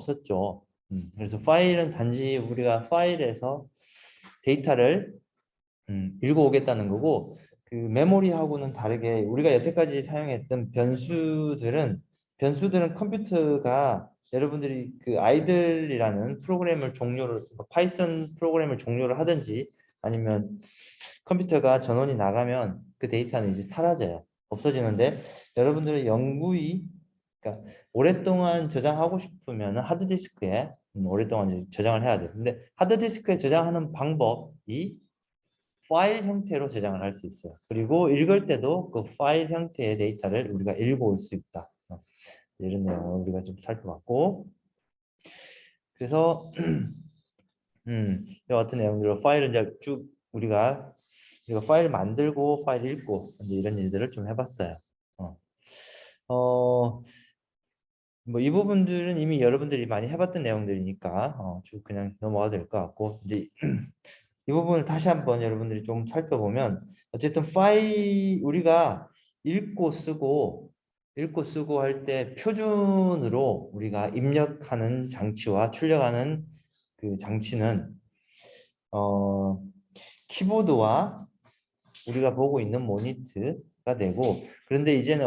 없었죠. 그래서 파일은 단지 우리가 파일에서 데이터를 읽어오겠다는 거고, 그 메모리하고는 다르게 우리가 여태까지 사용했던 변수들은 컴퓨터가 여러분들이 그 아이들이라는 프로그램을 종료를 파이썬 프로그램을 종료를 하든지 아니면 컴퓨터가 전원이 나가면 그 데이터는 이제 사라져요. 없어지는데 여러분들의 영구히 그러니까 오랫동안 저장하고 싶으면 하드디스크에 오랫동안 이제 저장을 해야 돼요. 근데 하드디스크에 저장하는 방법이 파일 형태로 저장을 할 수 있어요. 그리고 읽을 때도 그 파일 형태의 데이터를 우리가 읽어올 수 있다. 이런 내용을 우리가 좀 살펴봤고, 그래서 이와 같은 내용들로 파일을 이제 쭉 우리가 파일 만들고 파일 읽고 이제 이런 일들을 좀 해봤어요. 뭐 이 부분들은 이미 여러분들이 많이 해봤던 내용들이니까 쭉 그냥 넘어가도 될 것 같고, 이제 이 부분을 다시 한번 여러분들이 좀 살펴보면 어쨌든 파일 우리가 읽고 쓰고 할 때 표준으로 우리가 입력하는 장치와 출력하는 그 장치는 어 키보드와 우리가 보고 있는 모니터가 되고, 그런데 이제는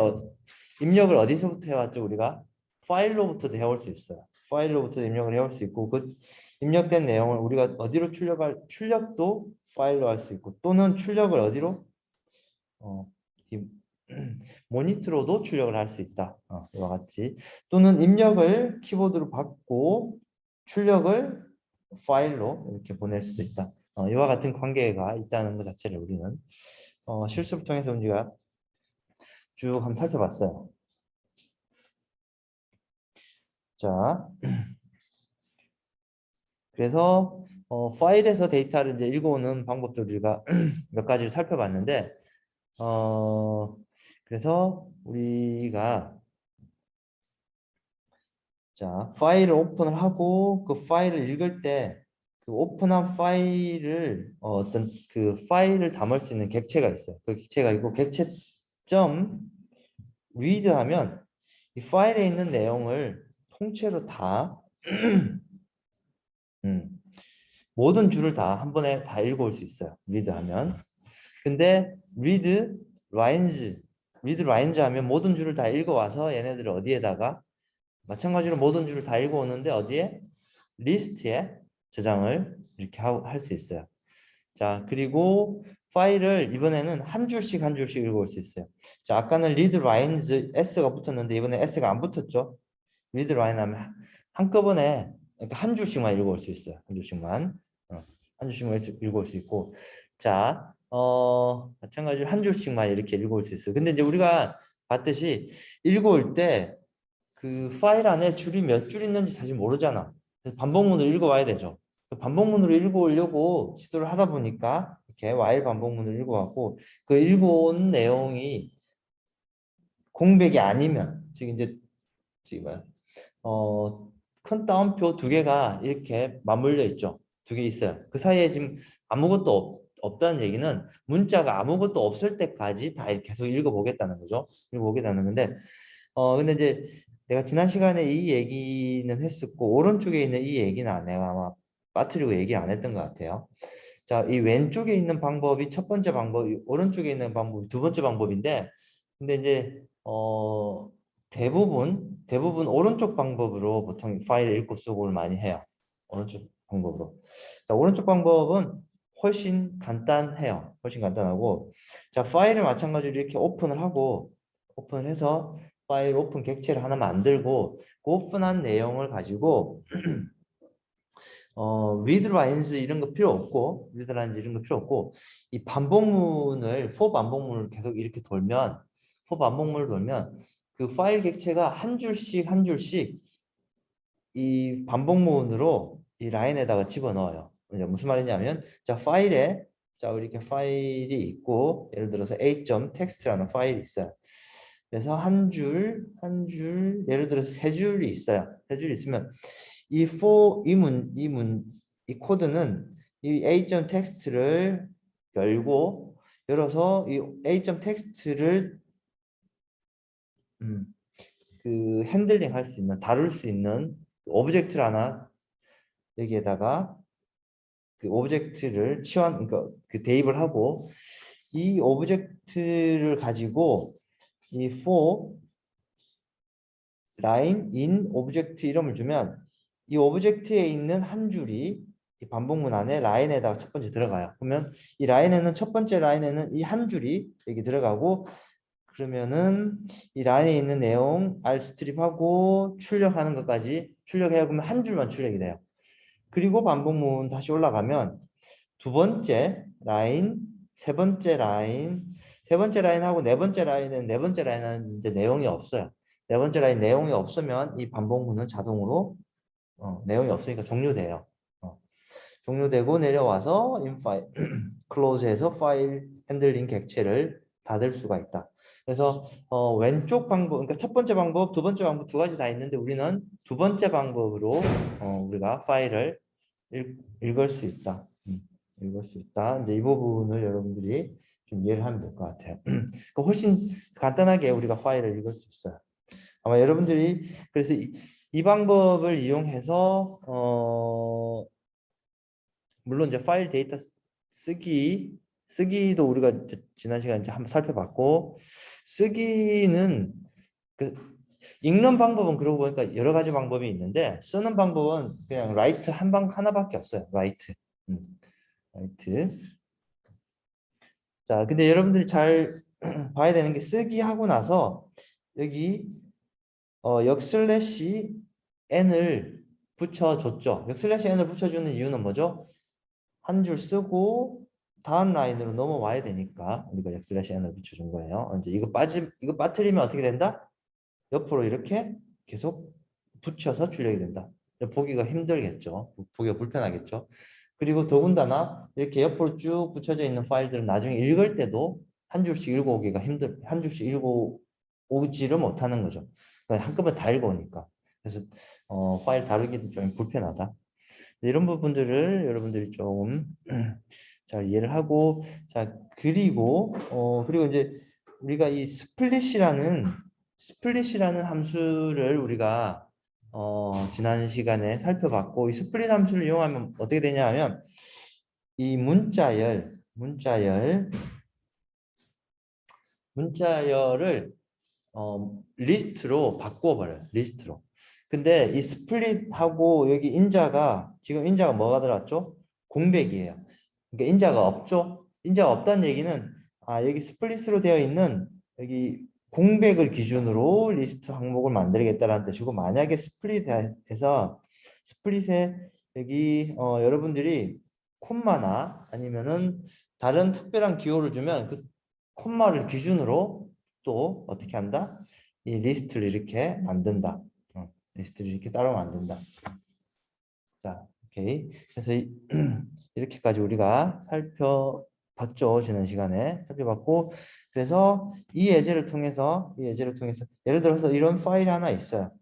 입력을 어디서부터 해왔죠? 우리가 파일로부터 해올 수 있어요. 파일로부터 입력을 해올 수 있고, 그 입력된 내용을 우리가 어디로 출력도 파일로 할 수 있고, 또는 출력을 어디로 이, 모니터로도 출력을 할 수 있다. 이와 같이 또는 입력을 키보드로 받고 출력을 파일로 이렇게 보낼 수도 있다. 이와 같은 관계가 있다는 것 자체를 우리는 실습을 통해서 우리가 쭉 한번 살펴봤어요. 자, 그래서 파일에서 데이터를 이제 읽어오는 방법들 우리가 몇 가지를 살펴봤는데, 그래서 우리가 자 파일을 오픈을 하고 그 파일을 읽을 때 그 오픈한 파일을 어떤 그 파일을 담을 수 있는 객체가 있어요. 그 객체가 있고 객체점 read하면 이 파일에 있는 내용을 통째로 다 모든 줄을 다 한 번에 다 읽어올 수 있어요. read하면. 근데 read lines 하면 모든 줄을 다 읽어와서 얘네들을 어디에다가 마찬가지로 모든 줄을 다 읽어오는데 어디에? 리스트에 저장을 이렇게 할 수 있어요. 자, 그리고 파일을 이번에는 한 줄씩 한 줄씩 읽어올 수 있어요. 자, 아까는 read lines s가 붙었는데 이번에 s가 안 붙었죠. read line 하면 한꺼번에 그러니까 한 줄씩만 읽어올 수 있어요. 한 줄씩만. 한 줄씩만 읽어올 수 있고. 자, 마찬가지로 한 줄씩만 이렇게 읽어올 수 있어요. 근데 이제 우리가 봤듯이 읽어올 때 그 파일 안에 줄이 몇 줄 있는지 사실 모르잖아. 그래서 반복문으로 읽어와야 되죠. 그 반복문으로 읽어오려고 시도를 하다 보니까 이렇게 while 반복문을 읽어왔고, 그 읽어온 내용이 공백이 아니면 즉 이제 뭐야 큰 따옴표 두 개가 이렇게 맞물려 있죠. 두 개 있어요. 그 사이에 지금 아무것도 없다는 얘기는 문자가 아무것도 없을 때까지 다 이렇게 계속 읽어보겠다는 거죠. 읽어보겠다는 건데 근데 이제 내가 지난 시간에 이 얘기는 했었고 오른쪽에 있는 이 얘기는 내가 아마 빠뜨리고 얘기 안 했던 것 같아요. 자, 이 왼쪽에 있는 방법이 첫 번째 방법, 오른쪽에 있는 방법이 두 번째 방법인데, 근데 이제 대부분 오른쪽 방법으로 보통 파일 읽고 쓰고를 많이 해요. 오른쪽 방법으로. 자, 오른쪽 방법은 훨씬 간단해요. 훨씬 간단하고, 자, 파일을 마찬가지로 이렇게 오픈을 해서 파일 오픈 객체를 하나 만들고 그 오픈한 내용을 가지고 read lines 이런 거 필요 없고 read lines 이런 거 필요 없고 이 반복문을 for 반복문을 계속 이렇게 돌면 for 반복문을 돌면 그 파일 객체가 한 줄씩 한 줄씩 이 반복문으로 이 라인에다가 집어넣어요. 무슨 말이냐면 자 파일에 자 이렇게 파일이 있고 예를 들어서 a.txt라는 파일이 있어요. 그래서 한 줄 예를 들어서 세 줄이 있어요. 세 줄 있으면 이 for 이 코드는 이 a.txt를 열어서 이 a.txt를 그 핸들링 할 수 있는 다룰 수 있는 오브젝트를 하나 여기에다가 그 오브젝트를 그러니까 그 대입을 하고 이 오브젝트를 가지고 이 for line in 오브젝트 이름을 주면 이 오브젝트에 있는 한 줄이 이 반복문 안에 라인에다가 첫 번째 들어가요. 그러면 이 라인에는 첫 번째 라인에는 이 한 줄이 여기 들어가고 그러면은 이 라인에 있는 내용 R 스트립하고 출력하는 것까지 출력해야 그러면 한 줄만 출력이 돼요. 그리고 반복문 다시 올라가면 두 번째 라인, 세 번째 라인, 세 번째 라인하고 네 번째 라인은 이제 내용이 없어요. 네 번째 라인 내용이 없으면 이 반복문은 자동으로 내용이 없으니까 종료돼요. 종료되고 내려와서 in file close에서 파일 핸들링 객체를 닫을 수가 있다. 그래서 왼쪽 방법, 그러니까 첫 번째 방법, 두 번째 방법 두 가지 다 있는데 우리는 두 번째 방법으로 우리가 파일을 읽을 수 있다. 읽을 수 있다. 이제 이 부분을 여러분들이 좀 이해를 하면 될 것 같아요. 훨씬 간단하게 우리가 파일을 읽을 수 있어요. 아마 여러분들이 그래서 이 방법을 이용해서 물론 이제 파일 데이터 쓰기도 우리가 지난 시간에 이제 한번 살펴봤고 쓰기는 그 읽는 방법은 그러고 보니까 여러 가지 방법이 있는데 쓰는 방법은 그냥 라이트 하나밖에 없어요. 라이트. 라이트. 자, 근데 여러분들이 잘 봐야 되는 게 쓰기 하고 나서 여기 역슬래시 n을 붙여줬죠. 역슬래시 n을 붙여주는 이유는 뭐죠? 한 줄 쓰고 다음 라인으로 넘어와야 되니까 우리가 역슬래시 n을 붙여준 거예요. 이제 이거 빠뜨리면 어떻게 된다? 옆으로 이렇게 계속 붙여서 출력이 된다. 보기가 힘들겠죠. 보기가 불편하겠죠. 그리고 더군다나 이렇게 옆으로 쭉 붙여져 있는 파일들은 나중에 읽을 때도 한 줄씩 읽어오기가 한 줄씩 읽어오지를 못하는 거죠. 한꺼번에 다 읽어오니까. 그래서 파일 다루기도 좀 불편하다. 이런 부분들을 여러분들이 좀 잘 이해를 하고 자 그리고 이제 우리가 이 스플릿이라는 함수를 우리가 지난 시간에 살펴봤고 이 스플릿 함수를 이용하면 어떻게 되냐 하면 이 문자열을 리스트로 바꿔버려요. 리스트로. 근데 이 스플릿하고 여기 지금 인자가 뭐가 들어왔죠? 공백이에요. 그러니까 인자가 없죠. 인자가 없다는 얘기는 여기 스플릿으로 되어 있는 여기 공백을 기준으로 리스트 항목을 만들겠다라는 뜻이고 만약에 스플릿에 여기 여러분들이 콤마나 아니면은 다른 특별한 기호를 주면 그 콤마를 기준으로 또 어떻게 한다? 이 리스트를 이렇게 만든다. 리스트를 이렇게 따로 만든다. 자, 오케이. 그래서 이렇게까지 우리가 살펴봤죠. 지난 시간에 살펴봤고, 그래서 이 예제를 통해서 예를 들어서 이런 파일이 하나 있어요.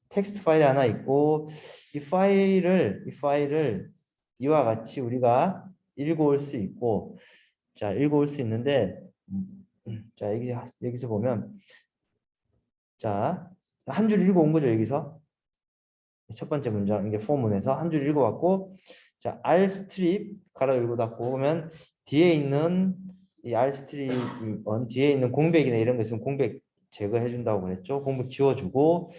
텍스트 파일이 하나 있고, 이 파일을 이와 같이 우리가 읽어올 수 있고, 자, 읽어올 수 있는데, 자, 여기서 보면, 자, 한 줄 읽어온 거죠, 여기서. 첫 번째 문장, 이게 포문에서 한 줄 읽어왔고, 자, R 스트립, 가로 열고 닫고, 보면, 뒤에 있는, 이 R 스트립, 뒤에 있는 공백이나 이런 거 있으면 공백 제거해 준다고 그랬죠. 공백 지워주고,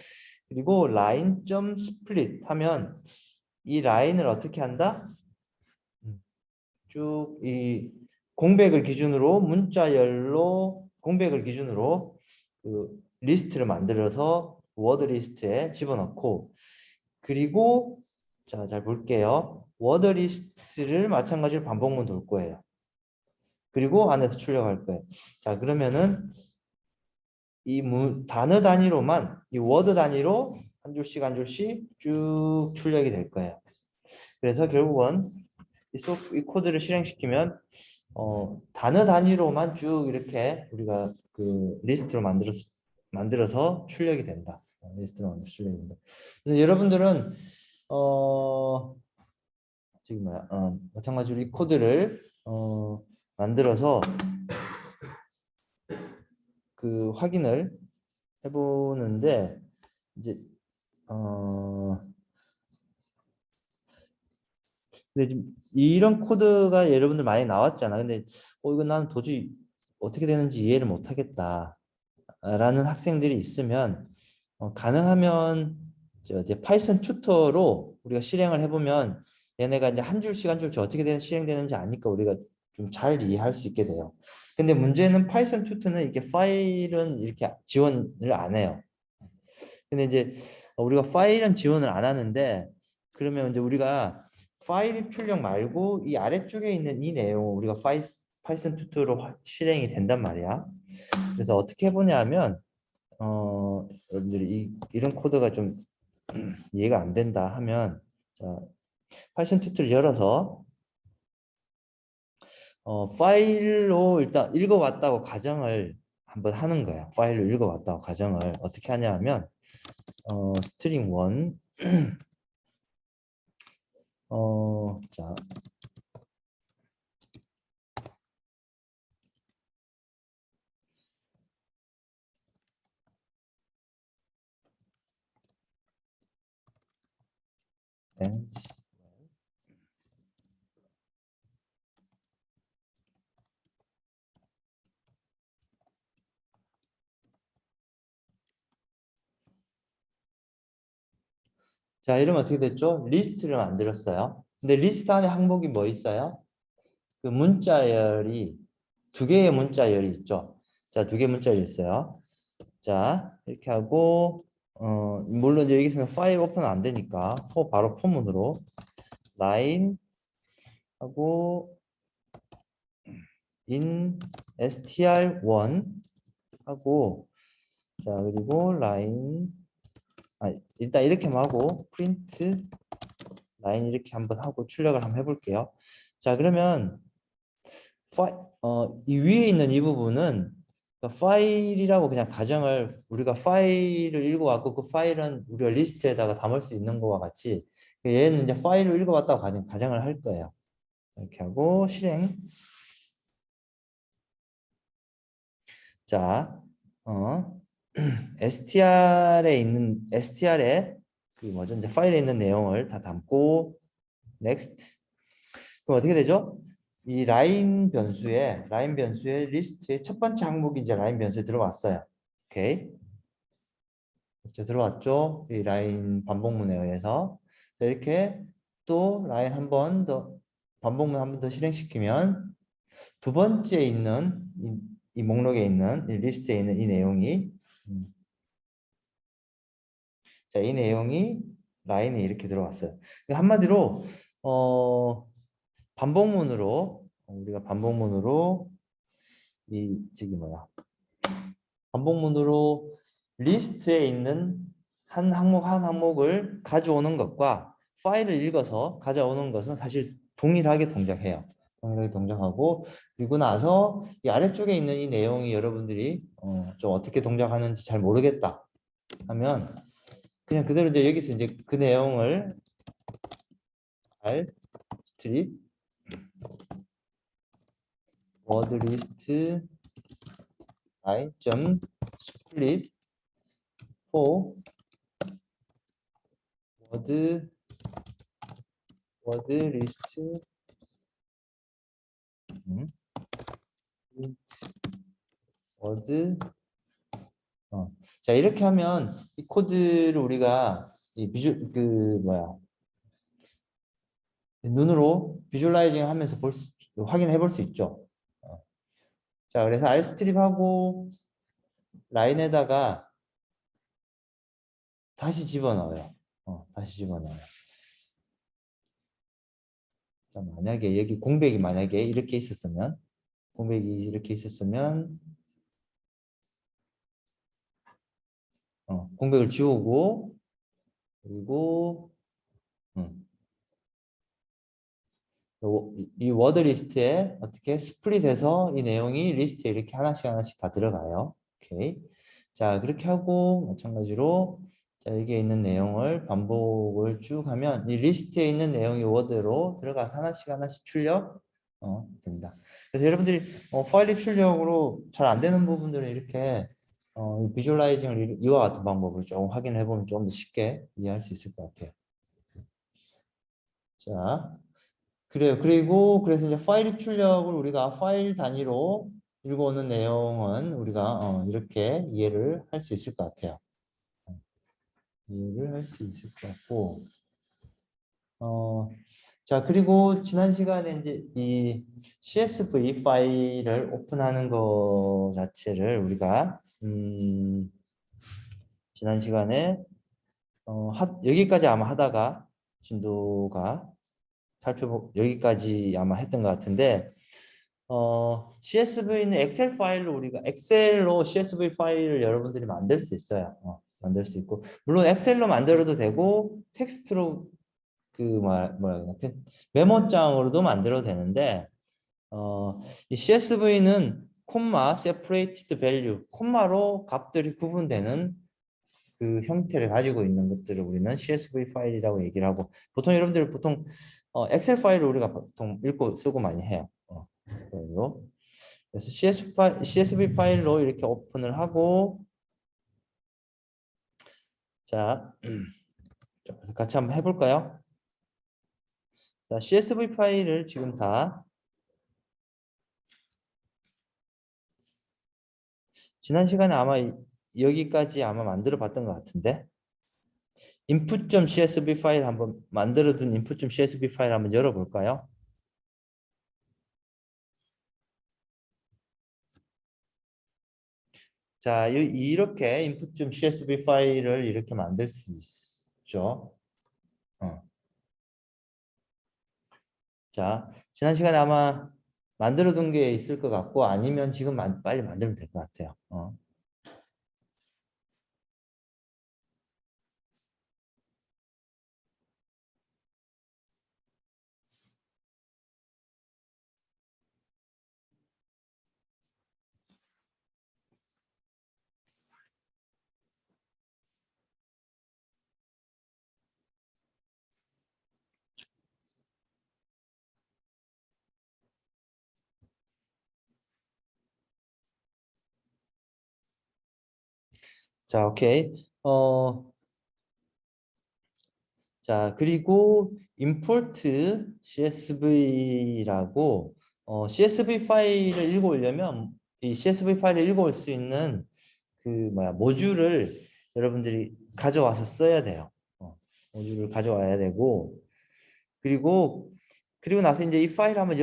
그리고 라인 점 스플릿 하면, 이 라인을 어떻게 한다? 쭉 이 공백을 기준으로 공백을 기준으로 그 리스트를 만들어서 워드 리스트에 집어넣고 그리고 자, 잘 볼게요. 워드 리스트를 마찬가지로 반복문 돌 거예요. 그리고 안에서 출력할 거예요. 자, 그러면은 이 단어 단위로만 이 워드 단위로 한 줄씩 쭉 출력이 될 거예요. 그래서 결국은 이 코드를 실행시키면 단어 단위로만 쭉 이렇게 우리가 그 리스트로 만들어서 출력이 된다. 리스트로 만들어서 출력이 된다. 그래서 여러분들은 지금 마찬가지로 이 코드를 만들어서 그 확인을 해보는데 이제 어, 근데 좀 이런 코드가 여러분들 많이 나왔잖아. 근데 이거 나는 도저히 어떻게 되는지 이해를 못 하겠다. 라는 학생들이 있으면 가능하면 이제 파이썬 튜터로 우리가 실행을 해보면 얘네가 이제 한 줄씩 한 줄씩 어떻게 실행되는지 아니까 우리가 좀 잘 이해할 수 있게 돼요. 근데 문제는 파이썬 튜터는 이렇게 파일은 이렇게 지원을 안 해요. 근데 이제 우리가 파일은 지원을 안 하는데 그러면 이제 우리가 파일 출력 말고 이 아래쪽에 있는 이 내용을 우리가 파이썬 튜터로 실행이 된단 말이야. 그래서 어떻게 해보냐면 여러분들이 이런 코드가 좀 이해가 안 된다 하면 자, 파이썬 튜토를 열어서 파일로 일단 읽어왔다고 가정을 한번 하는 거야. 파일로 읽어왔다고 가정을 어떻게 하냐 하면 스트링 1 자, 네. 자, 이러면 어떻게 됐죠? 리스트를 만들었어요. 근데 리스트 안에 항목이 뭐 있어요? 그 문자열이 두 개의 문자열이 있죠. 자, 두 개의 문자열이 있어요. 자, 이렇게 하고 물론 이제 여기서는 파일 오픈 안 되니까 바로 포문으로 line 하고 in str1 하고 자, 그리고 line 일단 이렇게만 하고 print line 이렇게 한번 하고 출력을 한번 해볼게요. 자, 그러면 이 위에 있는 이 부분은 그러니까 파일이라고 그냥 가정을 우리가 파일을 읽어왔고 그 파일은 우리가 리스트에다가 담을 수 있는 거와 같이 얘는 이제 파일을 읽어왔다고 가정을 할 거예요. 이렇게 하고 실행. 자, str에 그 뭐죠? 이제 파일에 있는 내용을 다 담고 next. 그럼 어떻게 되죠? 이 라인 변수의 리스트의 첫 번째 항목이 이제 라인 변수에 들어왔어요. 오케이. 이제 들어왔죠? 이 라인 반복문에 의해서. 자, 이렇게 또 라인 한 번 더 반복문 한 번 더 실행시키면 두 번째 있는 이 목록에 있는 이 리스트에 있는 이 내용이 자, 이 내용이 라인에 이렇게 들어왔어요. 그러니까 한마디로 반복문으로 우리가 반복문으로 이 저기 뭐야 반복문으로 리스트에 있는 한 항목 한 항목을 가져오는 것과 파일을 읽어서 가져오는 것은 사실 동일하게 동작해요. 동일하게 동작하고 그리고 나서 이 아래쪽에 있는 이 내용이 여러분들이 좀 어떻게 동작하는지 잘 모르겠다 하면 그냥 그대로 이제 여기서 이제 그 내용을 잘 스트립 워드 리스트 라인 점 스플릿 포 워드 리스트 워드 자 이렇게 하면 이 코드를 우리가 이 그 뭐야 눈으로 비주얼라이징 하면서 확인해 볼 수 있죠. 자 그래서 R 스트립하고 라인에다가 다시 집어넣어요. 다시 집어넣어요. 자, 만약에 여기 공백이 만약에 이렇게 있었으면 공백이 이렇게 있었으면 공백을 지우고 그리고 이 워드 리스트에 어떻게 스플릿해서 이 내용이 리스트에 이렇게 하나씩 하나씩 다 들어가요. 오케이. 자 그렇게 하고 마찬가지로 자 여기에 있는 내용을 반복을 쭉 하면 이 리스트에 있는 내용이 워드로 들어가서 하나씩 하나씩 출력 됩니다. 그래서 여러분들이 파일 출력으로 잘 안 되는 부분들은 이렇게 이 비주얼라이징을 이와 같은 방법으로 조금 확인해 보면 좀 더 쉽게 이해할 수 있을 것 같아요. 자, 그래요. 그리고 그래서 이제 파일 출력을 우리가 파일 단위로 읽어오는 내용은 우리가 이렇게 이해를 할 수 있을 것 같아요. 이해를 할 수 있을 것 같고, 자, 그리고 지난 시간에 이제 이 CSV 파일을 오픈하는 거 자체를 우리가 지난 시간에 여기까지 아마 하다가 진도가 여기까지 아마 했던 것 같은데 CSV는 엑셀 파일로 우리가 엑셀로 CSV 파일을 여러분들이 만들 수 있어요. 만들 수 있고 물론 엑셀로 만들어도 되고 텍스트로 뭐라 그러나 메모장으로도 만들어도 되는데 이 CSV는 콤마 separated value 콤마로 값들이 구분되는 그 형태를 가지고 있는 것들을 우리는 CSV 파일이라고 얘기를 하고 보통 여러분들 보통 엑셀 파일을 우리가 보통 읽고 쓰고 많이 해요. 그래서 CSV 파일로 이렇게 오픈을 하고 자 같이 한번 해볼까요? 자, CSV 파일을 지금 다 지난 시간에 아마 여기까지 아마 만들어 봤던 것 같은데 input.csv 파일 한번 만들어둔 input.csv 파일 한번 열어볼까요? 자, 이렇게 input.csv 파일을 이렇게 만들 수 있죠. 자, 지난 시간에 아마 만들어둔 게 있을 것 같고 아니면 지금 빨리 만들면 될 것 같아요. 자, 오케이. 자, 그리고 import CSV라고 CSV 파일을 읽어오려면 이 CSV 파일을 읽어올 수 있는 그 모듈을 여러분들이 가져와서 써야 돼요. 모듈을 가져와야 되고 그리고 나서 이제 이 파일 한번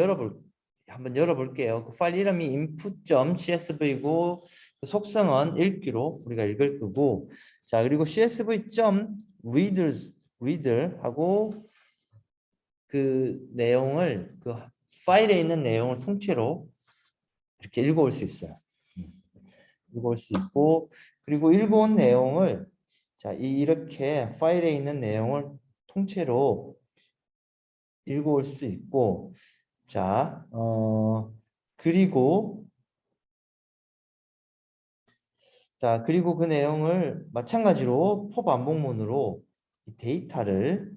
열어볼게요. 그 파일 이름이 input.csv고 그 속성은 읽기로 우리가 읽을 거고 자 그리고 csv.reader하고 그 내용을 그 파일에 있는 내용을 통째로 이렇게 읽어올 수 있어요. 읽어올 수 있고 그리고 읽어온 내용을 자 이렇게 파일에 있는 내용을 통째로 읽어올 수 있고 자 그리고 그리고 그 내용을 마찬가지로 포 반복문으로 이 데이터를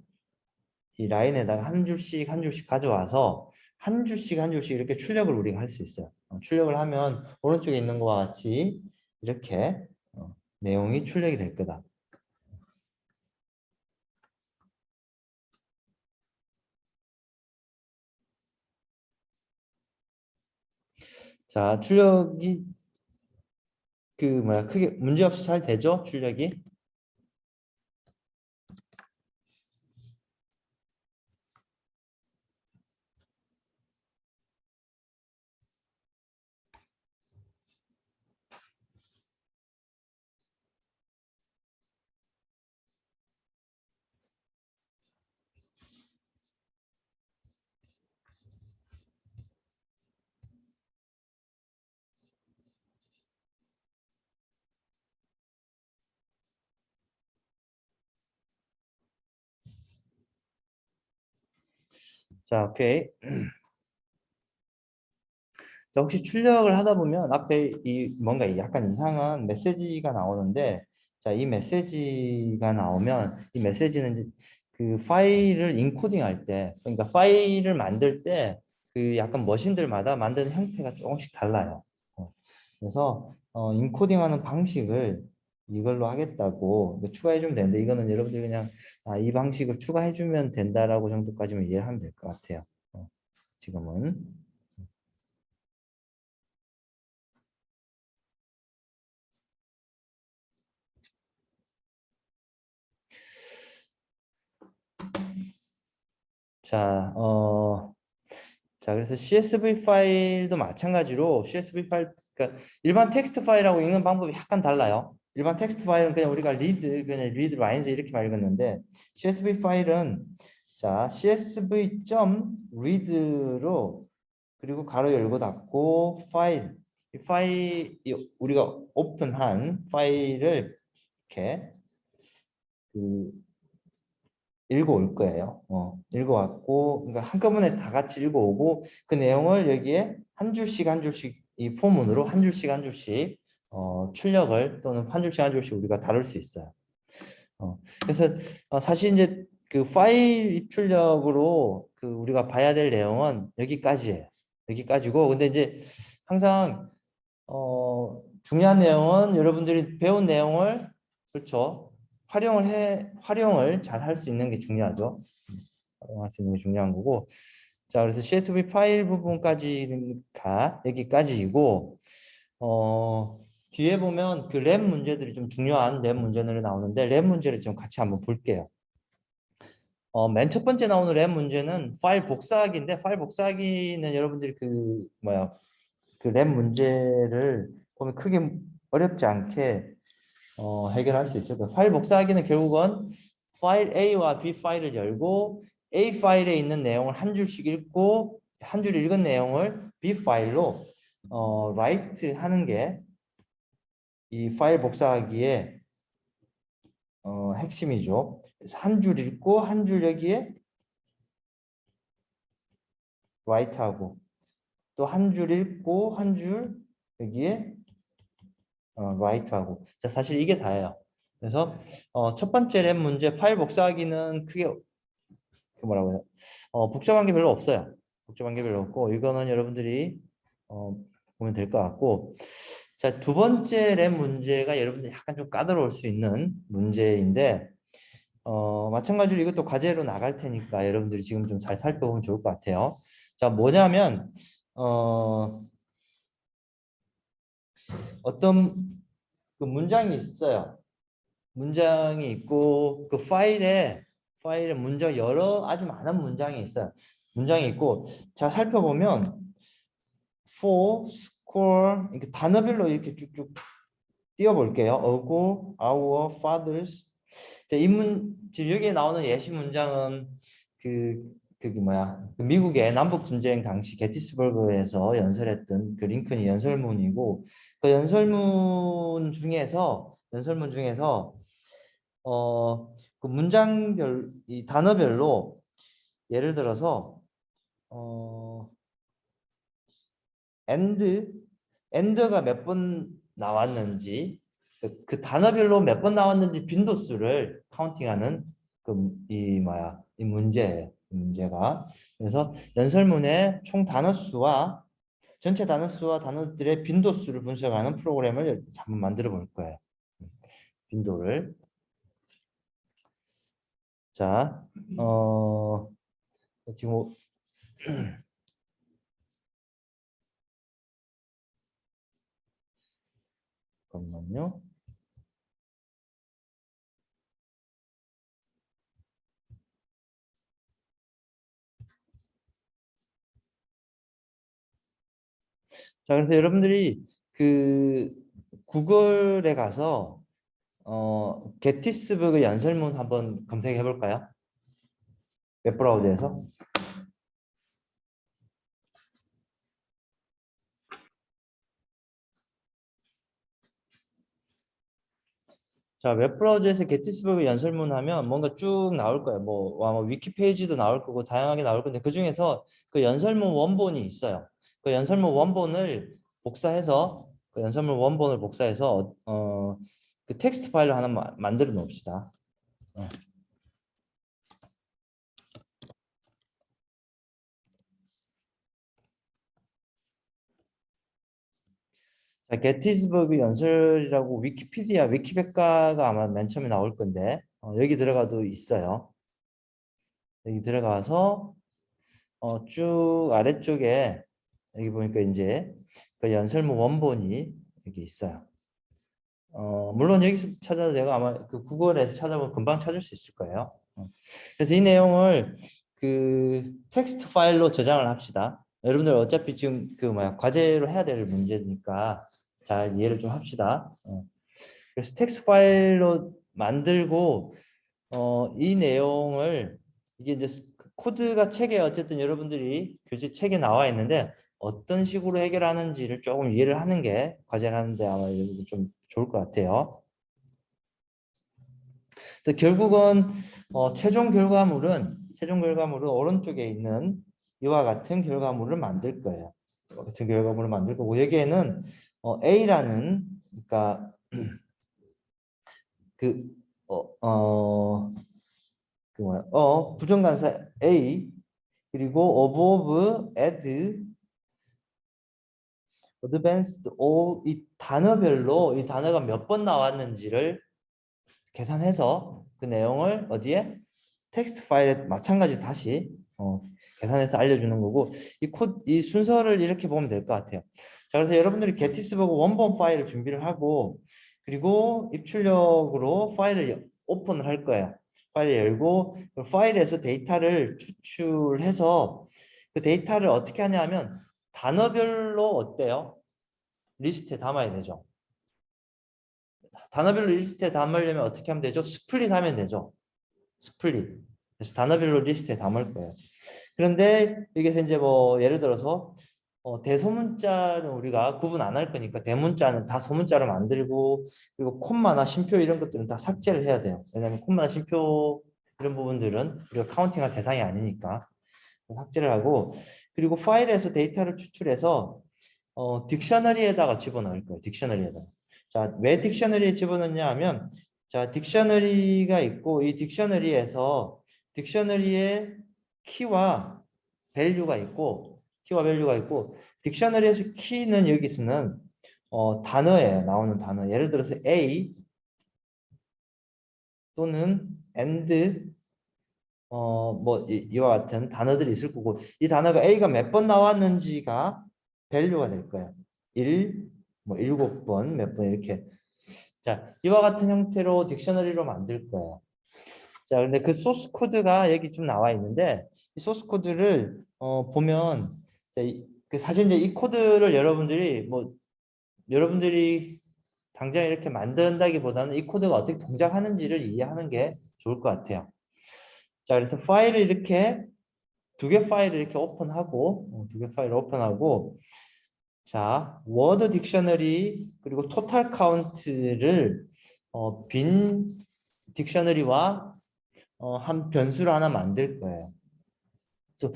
이 라인에다가 한 줄씩 한 줄씩 가져와서 한 줄씩 한 줄씩 이렇게 출력을 우리가 할 수 있어요. 출력을 하면 오른쪽에 있는 것과 같이 이렇게 내용이 출력이 될 거다. 자, 출력이 크게 문제 없이 잘 되죠? 출력이? 자, 오케이. 자, 혹시 출력을 하다 보면 앞에 뭔가 약간 이상한 메시지가 나오는데 자, 이 메시지가 나오면 이 메시지는 이제 그 파일을 인코딩 할 때, 그러니까 파일을 만들 때 그 약간 머신들마다 만드는 형태가 조금씩 달라요. 그래서 인코딩하는 방식을 이걸로 하겠다고 추가해주면 되는데 이거는 여러분들이 그냥 이 방식을 추가해주면 된다라고 정도까지만 이해를 하면 될 것 같아요. 지금은. 자, 그래서 CSV 파일도 마찬가지로 CSV 파일, 그러니까 일반 텍스트 파일하고 읽는 방법이 약간 달라요. 일반 텍스트 파일은 그냥 우리가 그냥 read lines 이렇게 말 읽었는데 CSV 파일은 자, csv.read로 그리고 가로 열고 닫고 파일, 이 파일 우리가 오픈한 파일을 이렇게 그 읽어올 거예요. 읽어왔고, 그러니까 한꺼번에 다 같이 읽어오고 그 내용을 여기에 한 줄씩 한 줄씩 이 포문으로 한 줄씩 한 줄씩 출력을 또는 한 줄씩 한 줄씩 우리가 다룰 수 있어요. 그래서 사실 이제 그 파일 입출력으로 그 우리가 봐야 될 내용은 여기까지예요. 여기까지고, 근데 이제 항상 중요한 내용은 여러분들이 배운 내용을 그렇죠. 활용을 잘 할 수 있는 게 중요하죠. 활용할 수 있는 게 중요한 거고. 자, 그래서 CSV 파일 부분까지가 여기까지이고, 뒤에 보면 그 랩 문제들이 좀 중요한 랩 문제들이 나오는데 랩 문제를 좀 같이 한번 볼게요. 맨 첫 번째 나오는 랩 문제는 파일 복사하기인데 파일 복사하기는 여러분들이 그 뭐야 그 랩 문제를 보면 크게 어렵지 않게 해결할 수 있을 거예요. 파일 복사하기는 결국은 파일 A와 B 파일을 열고 A 파일에 있는 내용을 한 줄씩 읽고 한 줄 읽은 내용을 B 파일로 write 하는 게 이 파일 복사하기의 핵심이죠. 한 줄 읽고 한 줄 여기에 write 하고 또 한 줄 읽고 한 줄 여기에 write 하고 자, 사실 이게 다예요. 그래서 첫 번째 랩 문제 파일 복사하기는 크게 그 뭐라고 해요? 복잡한 게 별로 없어요. 복잡한 게 별로 없고 이거는 여러분들이 어, 보면 될 것 같고 자, 두 번째 랩 문제가 여러분들 약간 좀 까다로울 수 있는 문제인데 마찬가지로 이것도 과제로 나갈 테니까 여러분들이 지금 좀 잘 살펴보면 좋을 것 같아요. 자, 뭐냐면 어떤 그 문장이 있어요. 문장이 있고 그 파일에 문장 여러 아주 많은 문장이 있어요. 문장이 있고 잘 살펴보면 for, score 이렇게 단어별로 이렇게 쭉쭉 띄워볼게요. 어고, our, fathers. 지금 여기에 나오는 예시 문장은 그게 뭐야? 그 미국의 남북 전쟁 당시 게티스버그에서 연설했던 그 링컨이 연설문이고 그 연설문 중에서 그 문장별 이 단어별로 예를 들어서 어 and and가 몇 번 나왔는지 그 단어별로 몇 번 나왔는지 빈도수를 카운팅하는 이 문제예요. 이 문제가 그래서 연설문의 총 단어 수와 전체 단어 수와 단어들의 빈도수를 분석하는 프로그램을 한번 만들어 볼 거예요. 빈도를 자, 지금 잠깐만요. 자, 그래서 여러분들이 그 구글에 가서 게티스버그 연설문 한번 검색해 볼까요? 웹브라우저에서. 자, 웹브라우저에서 게티스버그 연설문 하면 뭔가 쭉 나올 거예요. 뭐 위키 페이지도 나올 거고 다양하게 나올 건데 그 중에서 그 연설문 원본이 있어요. 그 연설문 원본을 복사해서 그 텍스트 파일로 하나 만들어 놓읍시다. 어. 자, 게티스버그 연설이라고 위키피디아, 위키백과가 아마 맨 처음에 나올 건데 여기 들어가도 있어요. 여기 들어가서 쭉 아래쪽에 여기 보니까 이제 그 연설문 원본이 여기 있어요. 물론 여기서 찾아도 되고 아마 그 구글에서 찾아보면 금방 찾을 수 있을 거예요. 그래서 이 내용을 그 텍스트 파일로 저장을 합시다. 여러분들 어차피 지금 그 뭐야 과제로 해야 될 문제니까 잘 이해를 좀 합시다. 그래서 텍스트 파일로 만들고 이 내용을 이게 이제 코드가 책에 어쨌든 여러분들이 교재 책에 나와 있는데 어떤 식으로 해결하는지를 조금 이해를 하는 게 과제를 하는데 아마 여러분들 좀 좋을 것 같아요. 그래서 결국은 최종 결과물은 오른쪽에 있는 이와 같은 결과물을 만들 거예요. 이와 같은 결과물을 만들 거고 여기에는 A라는 그러니까 그 뭐야? 부정관사 A 그리고 above, add, advanced, all 이 단어별로 이 단어가 몇 번 나왔는지를 계산해서 그 내용을 어디에 텍스트 파일에 마찬가지로 다시 계산해서 알려주는 거고 이 순서를 이렇게 보면 될 것 같아요. 자, 그래서 여러분들이 게티스버그 원본 파일을 준비를 하고 그리고 입출력으로 파일을 오픈을 할 거예요. 파일을 열고 그 파일에서 데이터를 추출해서 그 데이터를 어떻게 하냐면 단어별로 어때요? 리스트에 담아야 되죠. 단어별로 리스트에 담으려면 어떻게 하면 되죠? 스플릿 하면 되죠. 스플릿. 그래서 단어별로 리스트에 담을 거예요. 그런데 여기서 이제 뭐 예를 들어서 대소문자는 우리가 구분 안 할 거니까 대문자는 다 소문자로 만들고 그리고 콤마나 쉼표 이런 것들은 다 삭제를 해야 돼요. 왜냐하면 콤마나 쉼표 이런 부분들은 우리가 카운팅할 대상이 아니니까 삭제를 하고 그리고 파일에서 데이터를 추출해서 딕셔너리에다가 집어넣을 거예요. 딕셔너리에다가. 자, 왜 딕셔너리에 집어넣냐 하면 자, 딕셔너리가 있고 이 딕셔너리에서 딕셔너리의 키와 밸류가 있고 딕셔너리에서 키는 여기서는 단어에 나오는 단어. 예를 들어서 A 또는 and 뭐 이와 같은 단어들이 있을 거고 이 단어가 A가 몇 번 나왔는지가 밸류가 될 거예요. 1, 뭐 7번, 몇 번 이렇게. 자, 이와 같은 형태로 딕셔너리로 만들 거예요. 자, 근데 그 소스 코드가 여기 좀 나와 있는데 이 소스 코드를 보면 자, 그 사실 이제 이 코드를 여러분들이 당장 이렇게 만든다기보다는 이 코드가 어떻게 동작하는지를 이해하는 게 좋을 것 같아요. 자, 그래서 파일을 이렇게 두 개 파일을 이렇게 오픈하고 자, 워드 딕셔너리 그리고 토탈 카운트를 빈 딕셔너리와 한 변수를 하나 만들 거예요. 그래서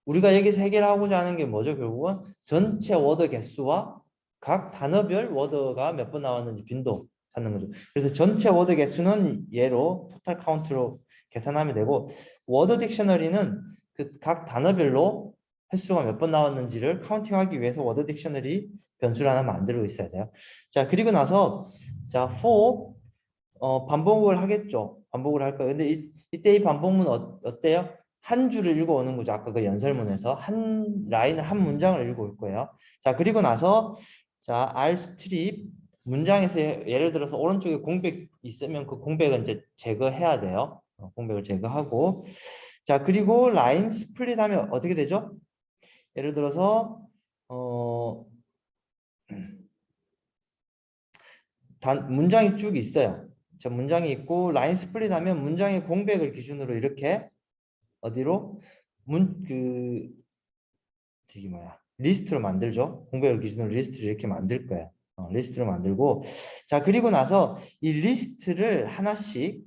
우리가 여기서 해결하고자 하는 게 뭐죠? 결국은 전체 워드 개수와 각 단어별 워드가 몇 번 나왔는지 빈도 찾는 거죠. 그래서 전체 워드 개수는 얘로 토탈 카운트로 계산하면 되고 워드 딕셔너리는 그 각 단어별로 횟수가 몇 번 나왔는지를 카운팅하기 위해서 워드 딕셔너리 변수를 하나 만들고 있어야 돼요. 자, 그리고 나서 자, for 반복을 하겠죠. 반복을 할 거예요. 근데 이때 이 반복문 어때요? 한 줄을 읽어오는 거죠. 아까 그 연설문에서 한 라인을 한 문장을 읽어올 거예요. 자, 그리고 나서 자, R 스트립 문장에서 예를 들어서 오른쪽에 공백 있으면 그 공백은 이제 제거해야 돼요. 공백을 제거하고 자, 그리고 라인 스플릿 하면 어떻게 되죠? 예를 들어서 문장이 쭉 있어요. 자, 문장이 있고 라인 스플릿 하면 문장의 공백을 기준으로 이렇게 어디로 저기 뭐야 리스트로 만들죠. 공백을 기준으로 리스트를 이렇게 만들 거예요. 리스트로 만들고 자, 그리고 나서 이 리스트를 하나씩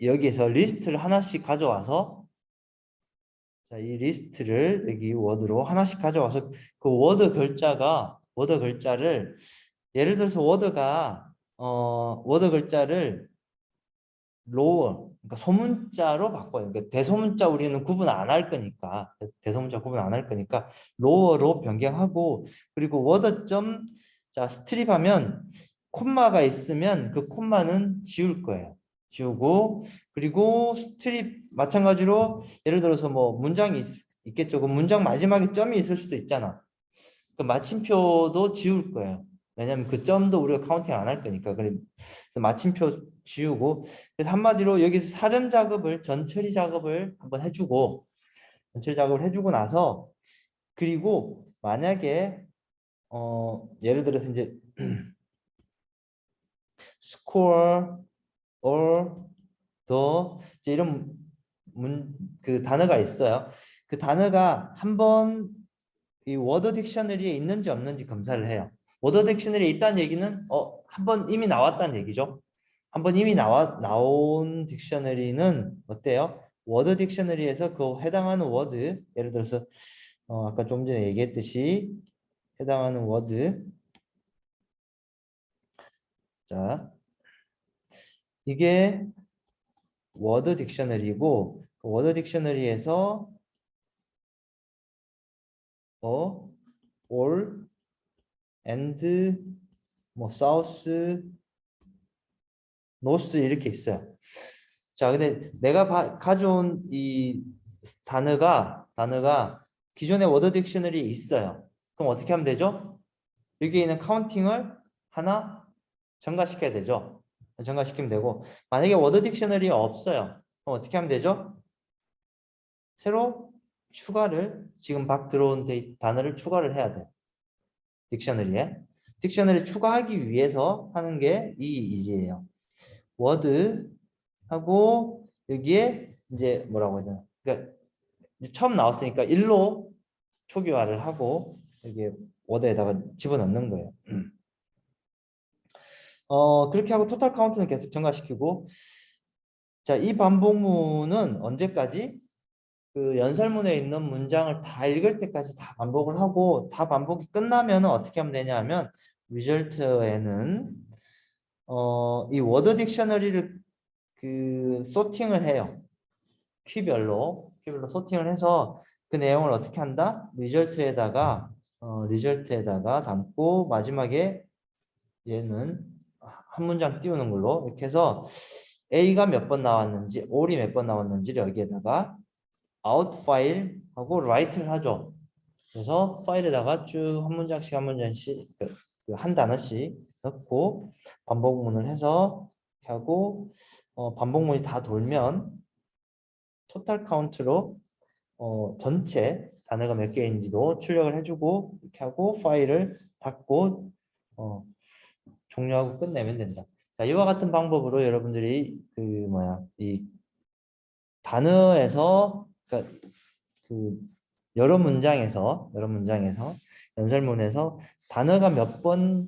여기에서 리스트를 하나씩 가져와서 자, 이 리스트를 여기 워드로 하나씩 가져와서 그 워드 글자를 예를 들어서 워드 글자를 로어 그러니까 소문자로 바꿔요. 그러니까 대소문자 우리는 구분 안 할 거니까 대소문자 구분 안 할 거니까 로어로 변경하고 그리고 워드점 자, 스트립 하면 콤마가 있으면 그 콤마는 지울 거예요. 지우고 그리고 스트립 마찬가지로 예를 들어서 뭐 문장이 있겠죠. 그 문장 마지막에 점이 있을 수도 있잖아. 그 마침표도 지울 거예요. 왜냐면 그 점도 우리가 카운팅 안 할 거니까. 그래서 마침표 지우고 그래서 한마디로 여기서 사전 작업을 전처리 작업을 한번 해주고 전처리 작업을 해주고 나서 그리고 만약에 예를 들어서 이제 score or the 이제 이런 그 단어가 있어요. 그 단어가 한번 이 워드 딕셔너리에 있는지 없는지 검사를 해요. 워드 딕셔너리에 있다는 얘기는 한번 이미 나왔다는 얘기죠. 한번 이미 나온 딕셔너리는 어때요? 워드 딕셔너리에서 그 해당하는 워드 예를 들어서 아까 좀 전에 얘기했듯이 해당하는 워드 자 이게 워드 딕셔너리고 그 워드 딕셔너리에서 all and 뭐 south, north 이렇게 있어요. 자, 근데 내가 가져온 이 단어가 기존의 워드 딕셔너리에 있어요. 그럼 어떻게 하면 되죠? 여기에 있는 카운팅을 하나 증가시켜야 되죠. 증가시키면 되고 만약에 워드 딕셔너리에 없어요. 그럼 어떻게 하면 되죠? 새로 추가를 지금 박 들어온 단어를 추가를 해야 돼. 딕셔너리에. 딕셔너리 추가하기 위해서 하는 게 이 일이에요. 워드 하고 여기에 이제 뭐라고 해야 되나? 그러니까 처음 나왔으니까 1로 초기화를 하고 여기 워드에다가 집어넣는 거예요. 그렇게 하고 토탈 카운트는 계속 증가시키고 자, 이 반복문은 언제까지? 그 연설문에 있는 문장을 다 읽을 때까지 다 반복을 하고 다 반복이 끝나면 어떻게 하면 되냐 하면 리절트에는 이 워드 딕셔너리를 그 소팅을 해요. 키별로 소팅을 해서 그 내용을 어떻게 한다? 리절트에다가 담고 마지막에 얘는 한 문장 띄우는 걸로 이렇게 해서 A가 몇 번 나왔는지, all이 몇 번 나왔는지를 여기에다가 out 파일 하고 write를 하죠. 그래서 파일에다가 쭉 한 문장씩 한 문장씩 한 단어씩 넣고 반복문을 해서 이렇게 하고 반복문이 다 돌면 토탈 카운트로 전체 단어가 몇 개인지도 출력을 해주고 이렇게 하고 파일을 닫고 종료하고 끝내면 된다. 자, 이와 같은 방법으로 여러분들이 이 단어에서 그러니까 그 여러 문장에서 연설문에서 단어가 몇 번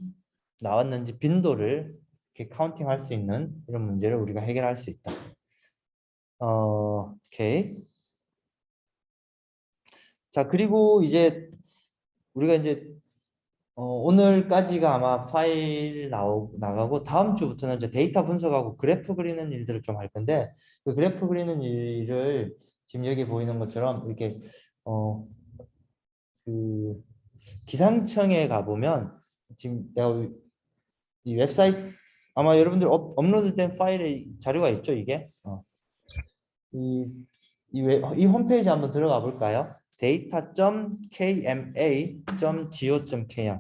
나왔는지 빈도를 이렇게 카운팅할 수 있는 이런 문제를 우리가 해결할 수 있다. 오케이. 자, 그리고 이제 우리가 이제 오늘까지가 아마 파일 나가고 다음 주부터는 이제 데이터 분석하고 그래프 그리는 일들을 좀 할 건데 그 그래프 그리는 일을 지금 여기 보이는 것처럼 이렇게 그 기상청에 가보면 지금 내가 이 웹사이트 아마 여러분들 업로드된 파일에 자료가 있죠 이게 이, 이 홈페이지 한번 들어가 볼까요? data.kma.go.kr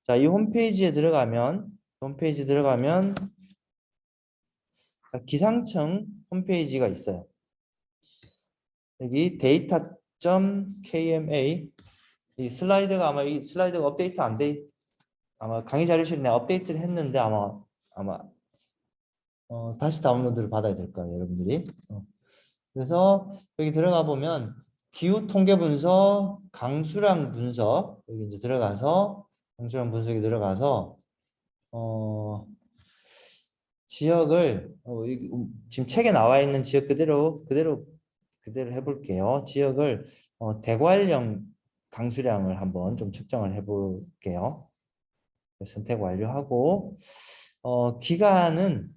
자, 이 홈페이지에 들어가면 기상청 홈페이지가 있어요. 여기 data.kma 이 슬라이드가 아마 이 슬라이드가 업데이트 안 돼 아마 강의 자료실에 내가 업데이트를 했는데 아마 다시 다운로드를 받아야 될 거예요, 여러분들이. 그래서 여기 들어가 보면 기후 통계 분석, 강수량 분석 여기 이제 들어가서 강수량 분석에 들어가서 지역을 지금 책에 나와 있는 지역 그대로 해볼게요. 지역을 대관령 강수량을 한번 좀 측정을 해볼게요. 선택 완료하고 기간은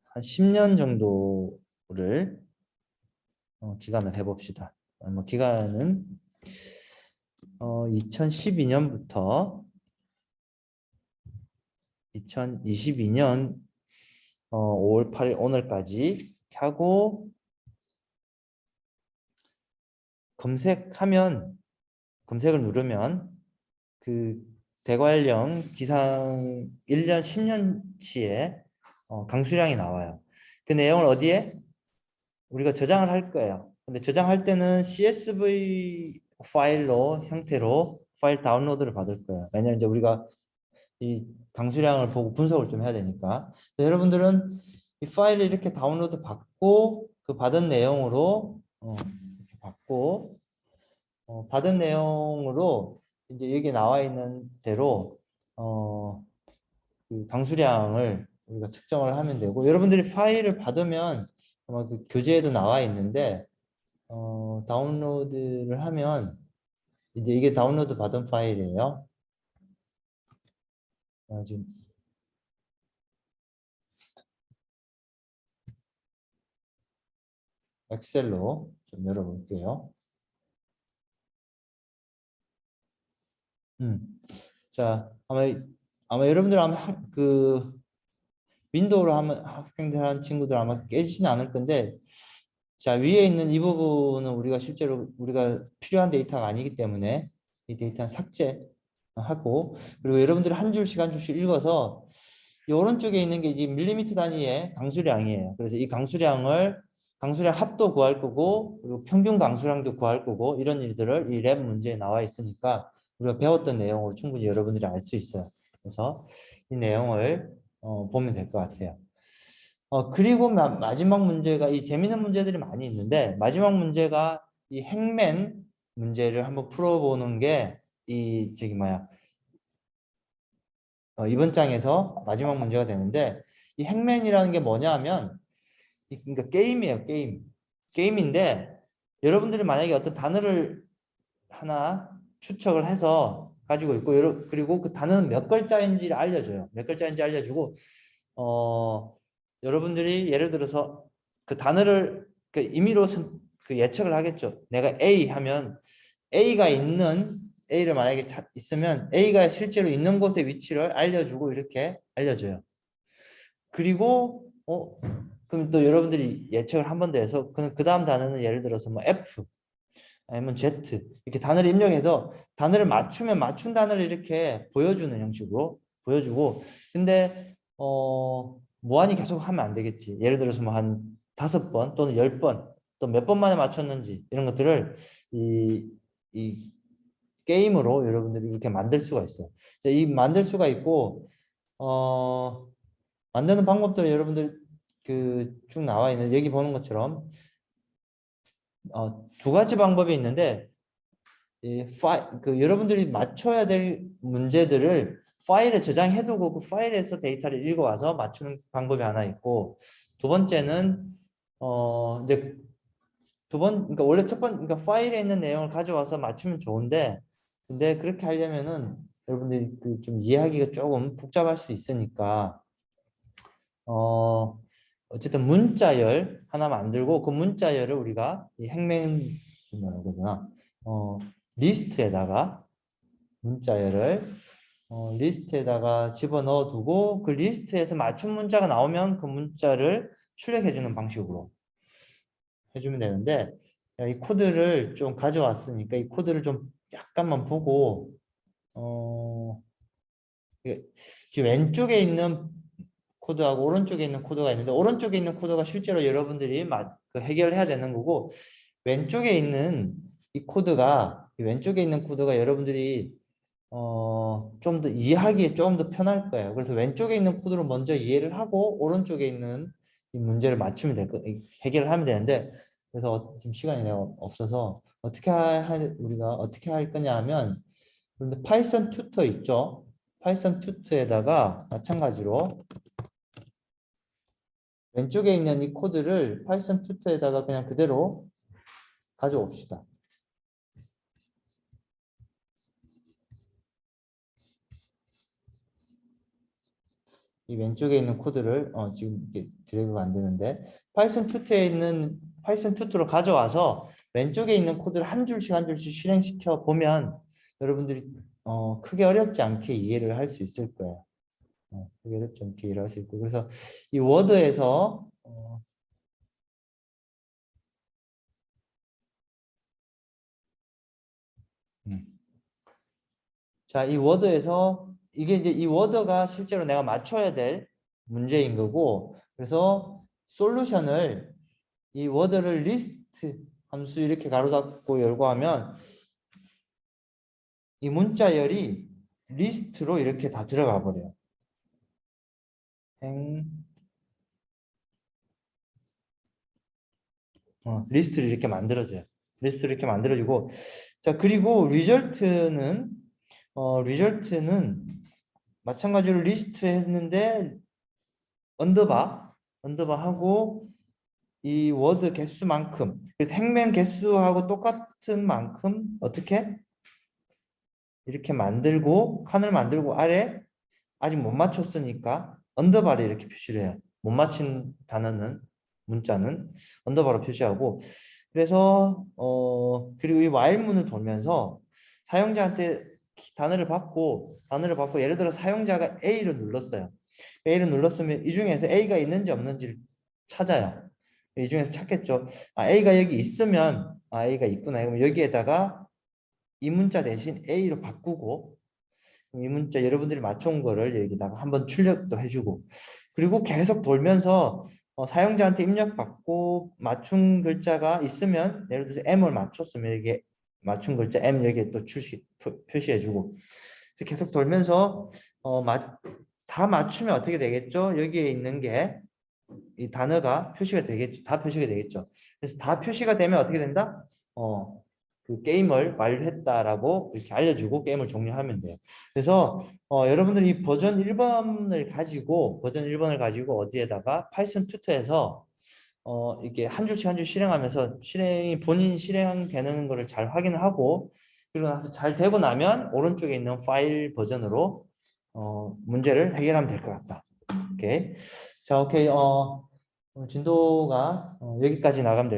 한 10년 정도를 기간을 해봅시다. 기간은 2012년부터 2022년 5월 8일 오늘까지 하고 검색을 누르면 그 대관령 기상 1년 10년치의 강수량이 나와요. 그 내용을 어디에 우리가 저장을 할 거예요. 근데 저장할 때는 CSV 파일로 형태로 파일 다운로드를 받을 거예요. 왜냐면 이제 우리가 이 강수량을 보고 분석을 좀 해야 되니까. 그래서 여러분들은 이 파일을 이렇게 다운로드 받고 그 받은 내용으로 이렇게 받고 받은 내용으로 이제 여기 나와 있는 대로 그 강수량을 우리가 측정을 하면 되고, 여러분들이 파일을 받으면 아마 그 교재에도 나와 있는데 다운로드를 하면 이제 이게 다운로드 받은 파일이에요. 지금 엑셀로 좀 열어볼게요. 자, 아마 여러분들 그 윈도우로 하면 학생들 한 친구들 아마 깨지지는 않을 건데, 자, 위에 있는 이 부분은 우리가 실제로 우리가 필요한 데이터가 아니기 때문에 이 데이터는 삭제하고, 그리고 여러분들이 한 줄씩 한 줄씩 읽어서 이 오른쪽에 있는 게 이제 밀리미터 단위의 강수량이에요. 그래서 이 강수량 합도 구할 거고, 그리고 평균 강수량도 구할 거고, 이런 일들을 이 랩 문제에 나와 있으니까 우리가 배웠던 내용으로 충분히 여러분들이 알 수 있어요. 그래서 이 내용을 보면 될 것 같아요. 그리고 마지막 문제가, 이 재미있는 문제들이 많이 있는데 마지막 문제가 이 행맨 문제를 한번 풀어보는 게 이 저기 뭐야 이번 장에서 마지막 문제가 되는데, 이 행맨이라는 게 뭐냐 하면 그러니까 게임이에요. 게임인데 여러분들이 만약에 어떤 단어를 하나 추측을 해서 가지고 있고, 그리고 그 단어는 몇 글자인지를 알려줘요. 몇 글자인지 알려주고 여러분들이 예를 들어서 그 단어를 그 임의로 그 예측을 하겠죠. 내가 A 하면 A를 만약에 있으면 A가 실제로 있는 곳의 위치를 알려주고 이렇게 알려줘요. 그리고 그럼 또 여러분들이 예측을 한 번 더 해서 그 다음 단어는 예를 들어서 뭐 F 아니면 Z 이렇게 단어를 입력해서 단어를 맞추면 맞춘 단어를 이렇게 보여주는 형식으로 보여주고, 근데 무한히 계속 하면 안 되겠지. 예를 들어서 뭐 한 5번 또는 10번 또 몇 번 만에 맞췄는지 이런 것들을 이 게임으로 여러분들이 이렇게 만들 수가 있어요. 이 만들 수가 있고 만드는 방법들이 여러분들 그 쭉 나와 있는 여기 보는 것처럼 두 가지 방법이 있는데, 그 여러분들이 맞춰야 될 문제들을 파일에 저장해두고 그 파일에서 데이터를 읽어와서 맞추는 방법이 하나 있고, 두 번째는 이제 그러니까 원래 그러니까 파일에 있는 내용을 가져와서 맞추면 좋은데, 근데 그렇게 하려면은 여러분들이 그 좀 이해하기가 조금 복잡할 수 있으니까 어쨌든 문자열 하나 만들고 그 문자열을 우리가 이 행맹 뭐라고 그러나 리스트에다가 문자열을 리스트에다가 집어넣어 두고 그 리스트에서 맞춤 문자가 나오면 그 문자를 출력해 주는 방식으로 해주면 되는데, 이 코드를 좀 가져왔으니까 이 코드를 좀 약간만 보고 지금 왼쪽에 있는 코드하고 오른쪽에 있는 코드가 있는데, 오른쪽에 있는 코드가 실제로 여러분들이 해결해야 되는 거고, 왼쪽에 있는 왼쪽에 있는 코드가 여러분들이 좀 더 이해하기에 좀 더 편할 거예요. 그래서 왼쪽에 있는 코드로 먼저 이해를 하고 오른쪽에 있는 이 문제를 맞추면 해결을 하면 되는데, 그래서 지금 시간이 없어서 우리가 어떻게 할 거냐 하면, 그런데 파이썬 튜터 있죠? 파이썬 튜터에다가 마찬가지로 왼쪽에 있는 이 코드를 파이썬 튜터에다가 그냥 그대로 가져옵시다. 이 왼쪽에 있는 코드를 지금 이게 드래그가 안 되는데, 파이썬 튜터에 있는 파이썬 튜토로 가져와서 왼쪽에 있는 코드를 한 줄씩 한 줄씩 실행시켜 보면 여러분들이 크게 어렵지 않게 이해를 할 수 있을 거예요. 크게 어렵지 않게 이해를 할 수 있고 그래서 이 워드에서 자, 이 워드에서 이게 이제 이 워드가 실제로 내가 맞춰야 될 문제인 거고 그래서 솔루션을 이 워드를 리스트 함수 이렇게 가로 닫고 열고 하면 이 문자열이 리스트로 이렇게 다 들어가 버려요. 리스트를 이렇게 만들어져요. 리스트를 이렇게 만들어지고 자 그리고 리절트는 마찬가지로 리스트 했는데 언더바 하고 이 워드 개수만큼 그래서 행맨 개수하고 똑같은 만큼 어떻게 이렇게 만들고 칸을 만들고 아래 아직 못 맞췄으니까 언더바를 이렇게 표시를 해요. 못 맞힌 단어는 문자는 언더바로 표시하고 그래서 그리고 이 while문을 돌면서 사용자한테 단어를 받고 예를 들어 사용자가 A를 눌렀어요. A를 눌렀으면 이 중에서 A가 있는지 없는지를 찾아요. 이 중에서 찾겠죠. A가 여기 있으면 A가 있구나. 그럼 여기에다가 이 문자 대신 A로 바꾸고 이 문자 여러분들이 맞춰온 거를 여기다가 한번 출력도 해주고 그리고 계속 돌면서 사용자한테 입력받고 맞춘 글자가 있으면 예를 들어서 M을 맞췄으면 여기에 맞춘 글자 M 여기에 또 표시해주고 계속 돌면서 다 맞추면 어떻게 되겠죠? 여기에 있는 게 이 단어가 표시가 되겠죠. 다 표시가 되겠죠. 그래서 다 표시가 되면 어떻게 된다? 그 게임을 완료했다라고 이렇게 알려주고 게임을 종료하면 돼요. 그래서 여러분들이 이 버전 1번을 가지고 어디에다가 파이썬 튜터에서 이게 한 줄씩 한 줄 실행하면서 본인 실행되는 거를 잘 확인을 하고 그리고 나서 잘 되고 나면 오른쪽에 있는 파일 버전으로 문제를 해결하면 될 것 같다. 오케이. 자, 오케이. 진도가 여기까지 나가면 될